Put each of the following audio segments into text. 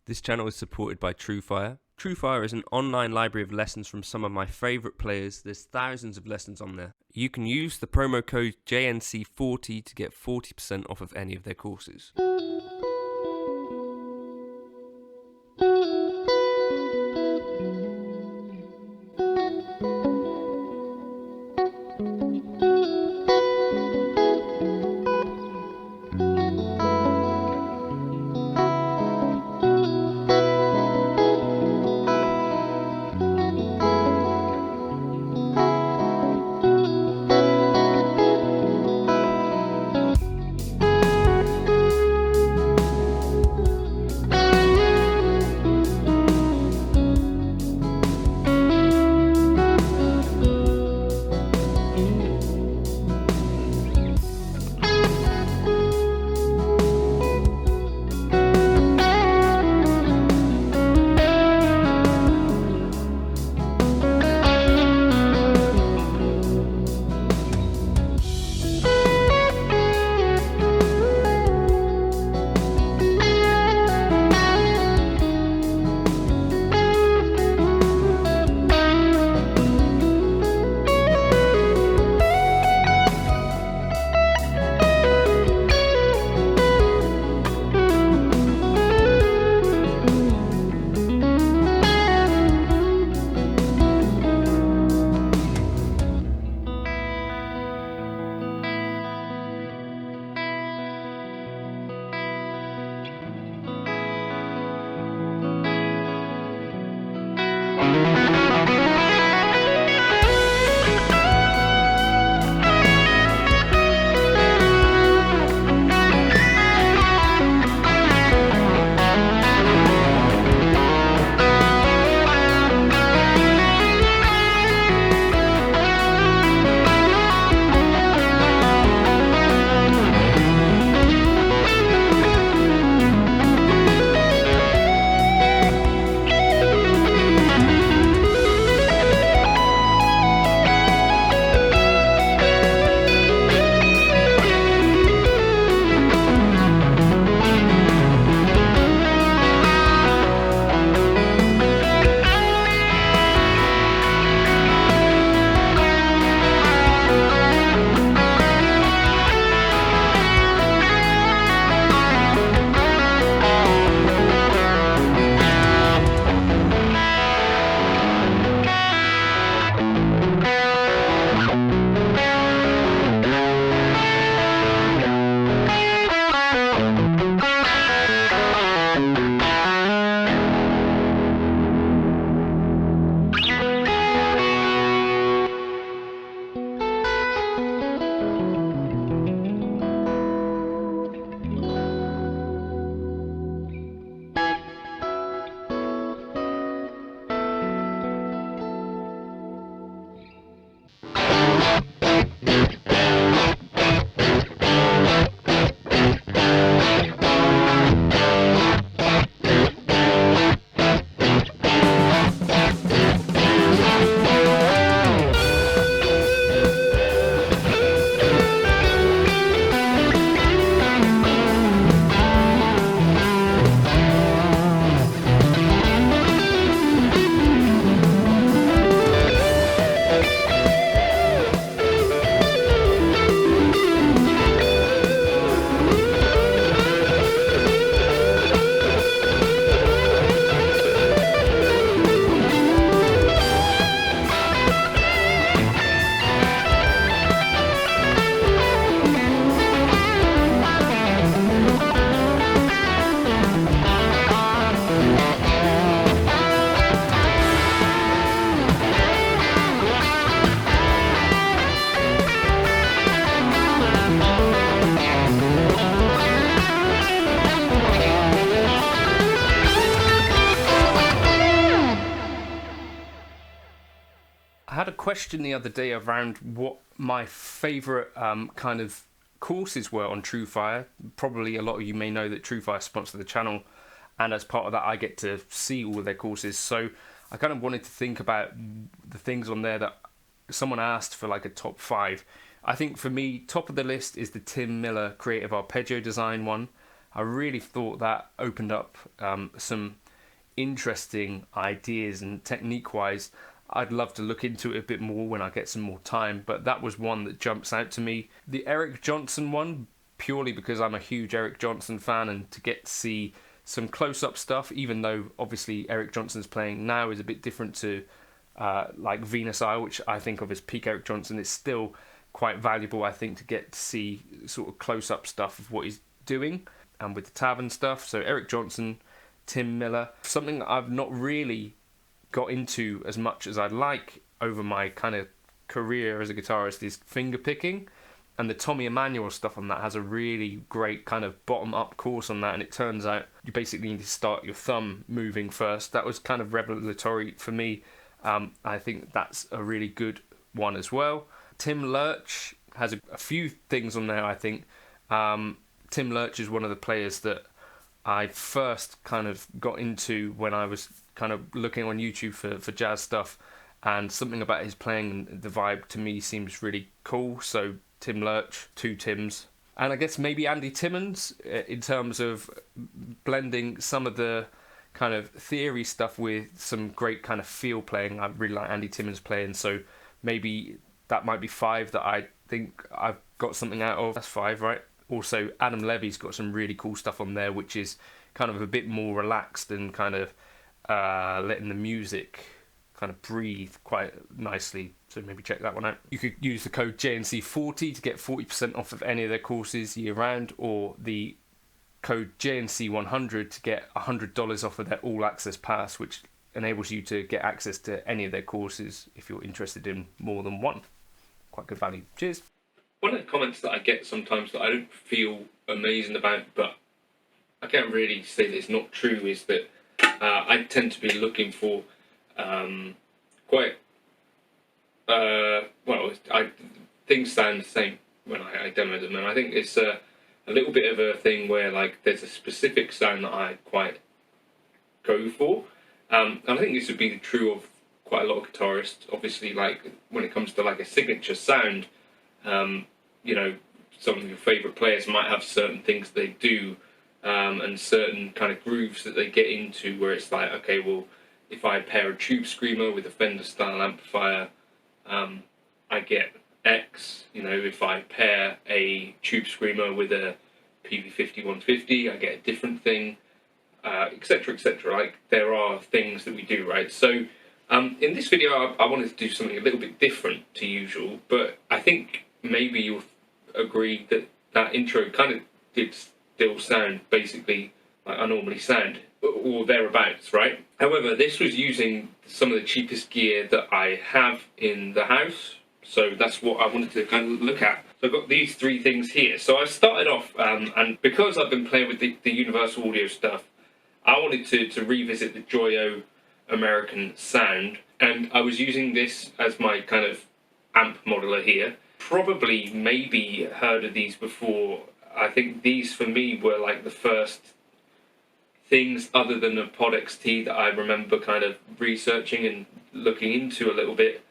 This channel is supported by TrueFire. TrueFire is an online library of lessons from some of my favourite players. There's thousands of lessons on there. You can use the promo code JNC40 to get 40% off of any of their courses. I had a question the other day around what my favourite kind of courses were on TrueFire. Probably a lot of you may know that TrueFire sponsor the channel, and as part of that I get to see all of their courses. So I kind of wanted to think about the things on there that someone asked for, like a top 5. I think for me, top of the list is the Tim Miller Creative Arpeggio Design one. I really thought that opened up some interesting ideas, and technique-wise, I'd love to look into it a bit more when I get some more time, but that was one that jumps out to me. The Eric Johnson one, purely because I'm a huge Eric Johnson fan, and to get to see some close-up stuff, even though obviously Eric Johnson's playing now is a bit different to like Venus Isle, which I think of as peak Eric Johnson. It's still quite valuable, I think, to get to see sort of close-up stuff of what he's doing, and with the tavern stuff. So Eric Johnson, Tim Miller. Something that I've not really got into as much as I'd like over my kind of career as a guitarist is finger picking, and the Tommy Emmanuel stuff on that has a really great kind of bottom-up course on that, and it turns out you basically need to start your thumb moving first. That was kind of revelatory for me. I think that's a really good one as well. Tim Lurch has a few things on there, I think. Tim Lurch is one of the players that I first kind of got into when I was kind of looking on YouTube for jazz stuff, and something about his playing and the vibe to me seems really cool. So Tim Lurch, two Tims. And I guess maybe Andy Timmons in terms of blending some of the kind of theory stuff with some great kind of feel playing. I really like Andy Timmons playing, so maybe that might be 5 that I think I've got something out of. That's 5, right? Also, Adam Levy's got some really cool stuff on there, which is kind of a bit more relaxed and kind of letting the music kind of breathe quite nicely. So maybe check that one out. You could use the code JNC40 to get 40% off of any of their courses year round, or the code JNC100 to get $100 off of their all access pass, which enables you to get access to any of their courses if you're interested in more than one. Quite good value. Cheers. One of the comments that I get sometimes that I don't feel amazing about, but I can't really say that it's not true, is that I tend to be looking for things sound the same when I demo them, and I think it's a little bit of a thing where like there's a specific sound that I quite go for, and I think this would be true of quite a lot of guitarists. Obviously, like when it comes to like a signature sound, you know, some of your favourite players might have certain things they do, and certain kind of grooves that they get into where it's like, okay, well, if I pair a tube screamer with a Fender style amplifier, I get X. You know, if I pair a tube screamer with a PV50 150, I get a different thing, etc., etc. Like, there are things that we do, right? So, in this video, I wanted to do something a little bit different to usual, but I think maybe you'll agree that that intro kind of did still sound basically like I normally sound, or thereabouts, right? However, this was using some of the cheapest gear that I have in the house, so that's what I wanted to kind of look at. So I've got these 3 things here. So I started off, and because I've been playing with the Universal Audio stuff, I wanted to revisit the Joyo American sound, and I was using this as my kind of amp modeler here. Probably maybe heard of these before. I think these for me were like the first things other than the Pod XT that I remember kind of researching and looking into a little bit.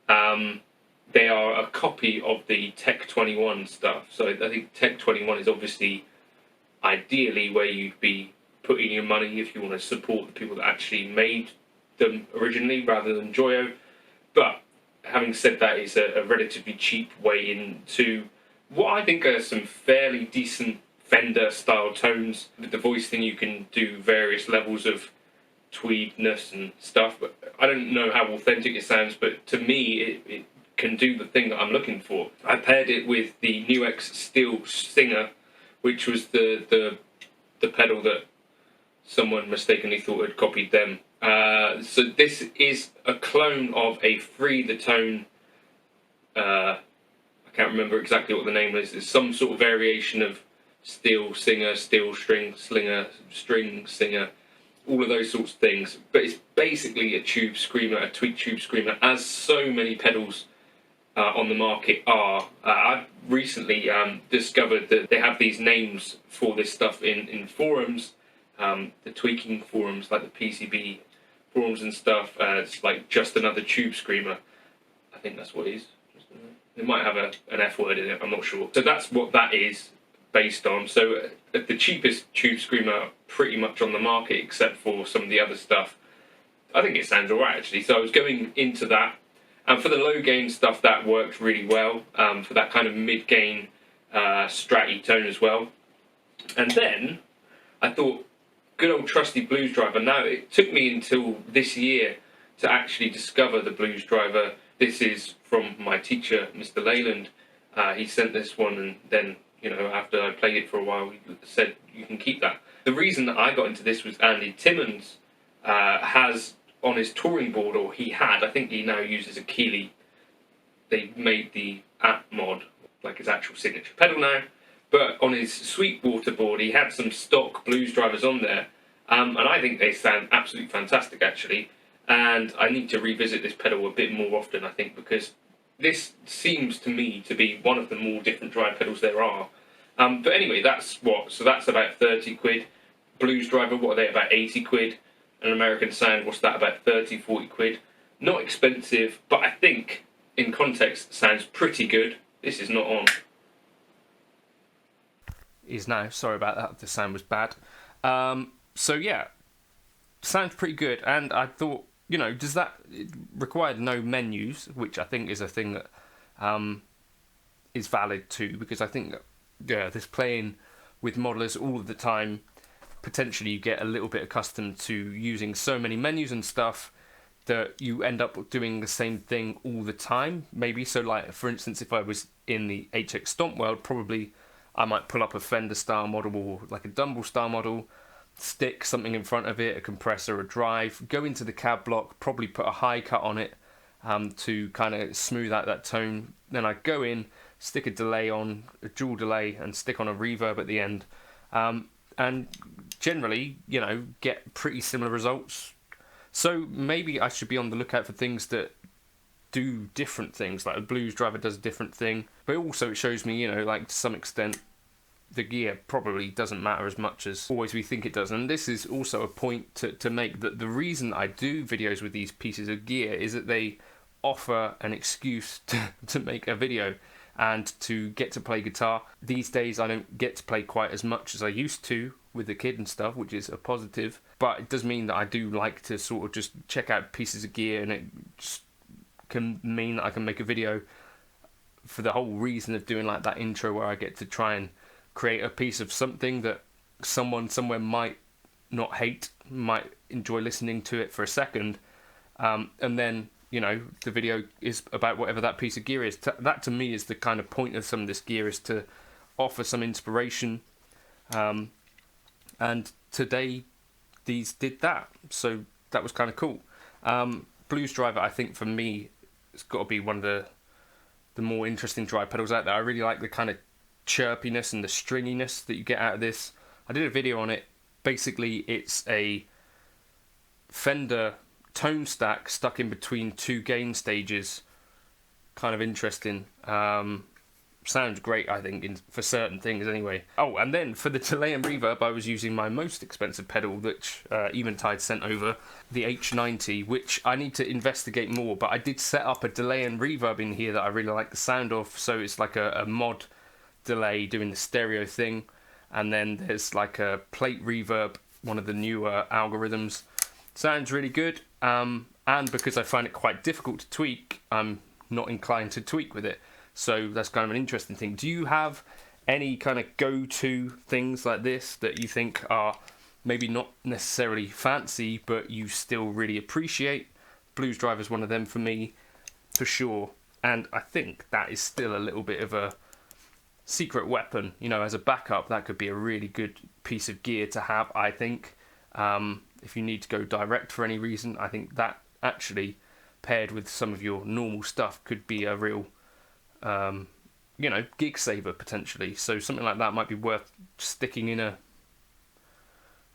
They are a copy of the Tech 21 stuff. So I think Tech 21 is obviously ideally where you'd be putting your money if you want to support the people that actually made them originally rather than Joyo. But having said that, it's a relatively cheap way into what I think are some fairly decent Fender style tones. With the voice thing, you can do various levels of tweedness and stuff, but I don't know how authentic it sounds, but to me it can do the thing that I'm looking for. I paired it with the NuX Steel Singer, which was the pedal that someone mistakenly thought had copied them. So this is a clone of a Free the Tone, I can't remember exactly what the name is. It's some sort of variation of Steel Singer, Steel String Slinger, String Singer, all of those sorts of things. But it's basically a tube screamer, a tweaked tube screamer, as so many pedals on the market are. I've recently discovered that they have these names for this stuff in forums, the tweaking forums, like the PCB forums and stuff. It's like just another tube screamer. I think that's what it is. It might have an F word in it, I'm not sure. So that's what that is based on. So the cheapest tube screamer pretty much on the market, except for some of the other stuff. I think it sounds alright actually. So I was going into that, and for the low gain stuff, that worked really well. For that kind of mid gain stratty tone as well. And then I thought, good old trusty Blues Driver. Now it took me until this year to actually discover the Blues Driver. This is from my teacher, Mr. Leyland. He sent this one, and then, you know, after I played it for a while, he said, you can keep that. The reason that I got into this was Andy Timmons has on his touring board, or he had, I think he now uses a Keeley. They made the app mod, like his actual signature pedal now. But on his Sweetwater board, he had some stock Blues Drivers on there. And I think they sound absolutely fantastic, actually. And I need to revisit this pedal a bit more often, I think, because this seems to me to be one of the more different drive pedals there are. But anyway, that's what. So that's about 30 quid. Blues Driver, what are they, about 80 quid? An American Sound, what's that, about 30, 40 quid? Not expensive, but I think, in context, sounds pretty good. This is not on. Is now, sorry about that, the sound was bad. So yeah, sounds pretty good, and I thought, you know, it required no menus, which I think is a thing that is valid too, because I think, yeah, this playing with modelers all the time, potentially you get a little bit accustomed to using so many menus and stuff that you end up doing the same thing all the time, maybe. So like, for instance, if I was in the HX Stomp world, probably I might pull up a Fender style model or like a Dumble style model, stick something in front of it, a compressor, a drive, go into the cab block, probably put a high cut on it to kind of smooth out that tone. Then I go in, stick a delay on, a dual delay, and stick on a reverb at the end. And generally, you know, get pretty similar results. So maybe I should be on the lookout for things that do different things, like a Blues Driver does a different thing. But also it shows me, you know, like to some extent, the gear probably doesn't matter as much as always we think it does. And this is also a point to make, that the reason I do videos with these pieces of gear is that they offer an excuse to make a video and to get to play guitar. These days I don't get to play quite as much as I used to with the kid and stuff, which is a positive, but it does mean that I do like to sort of just check out pieces of gear, and it just can mean that I can make a video for the whole reason of doing like that intro, where I get to try and create a piece of something that someone somewhere might not hate, might enjoy listening to it for a second, and then, you know, the video is about whatever that piece of gear is. That to me is the kind of point of some of this gear, is to offer some inspiration, and today these did that, so that was kind of cool. Blues Driver, I think for me, it's got to be one of the more interesting drive pedals out there. I really like the kind of chirpiness and the stringiness that you get out of this. I did a video on it. Basically, it's a Fender tone stack stuck in between two gain stages. Kind of interesting. Sounds great, I think, for certain things anyway. Oh, and then for the delay and reverb, I was using my most expensive pedal, which Eventide sent over, the H90, which I need to investigate more, but I did set up a delay and reverb in here that I really like the sound of. So it's like a mod delay doing the stereo thing, and then there's like a plate reverb, one of the newer algorithms. Sounds really good, and because I find it quite difficult to tweak, I'm not inclined to tweak with it. So that's kind of an interesting thing. Do you have any kind of go-to things like this that you think are maybe not necessarily fancy, but you still really appreciate? Blues Driver is one of them for me, for sure. And I think that is still a little bit of a secret weapon. You know, as a backup, that could be a really good piece of gear to have, I think. If you need to go direct for any reason, I think that actually, paired with some of your normal stuff, could be a real you know, gig saver potentially. So something like that might be worth sticking in a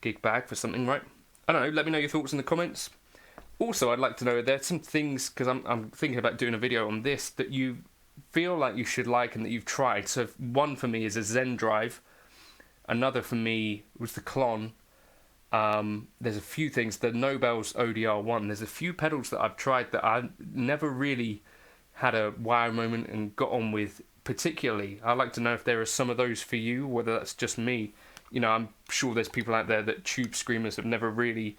gig bag for something, right? I don't know, let me know your thoughts in the comments. Also, I'd like to know, are there some things, because I'm thinking about doing a video on this, that you feel like you should like and that you've tried. So one for me is a Zen Drive, another for me was the Klon. There's a few things, the Nobel's ODR1, there's a few pedals that I've tried that I never really had a wow moment and got on with particularly. I'd like to know if there are some of those for you, whether that's just me. you know, I'm sure there's people out there that tube screamers have never really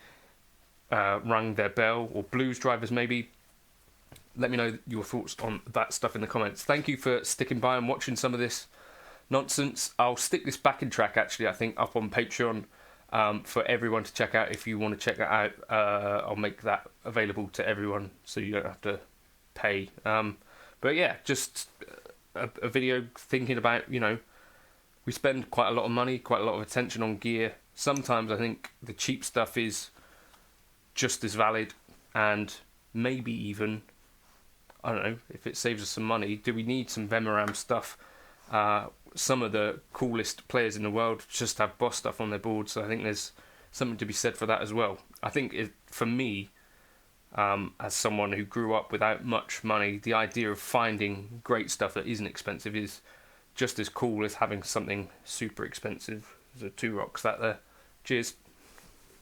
rung their bell, or blues drivers maybe. Let me know your thoughts on that stuff in the comments. Thank you for sticking by and watching some of this nonsense. I'll stick this backing track, actually, I think, up on Patreon for everyone to check out. If you want to check that out, I'll make that available to everyone so you don't have to pay. But yeah, just a video thinking about, you know, we spend quite a lot of money, quite a lot of attention on gear. Sometimes I think the cheap stuff is just as valid, and maybe even, I don't know, if it saves us some money, do we need some Vemoram stuff? Some of the coolest players in the world just have Boss stuff on their board, so I think there's something to be said for that as well. I think for me, as someone who grew up without much money, the idea of finding great stuff that isn't expensive is just as cool as having something super expensive. There's 2 rocks that there. Cheers.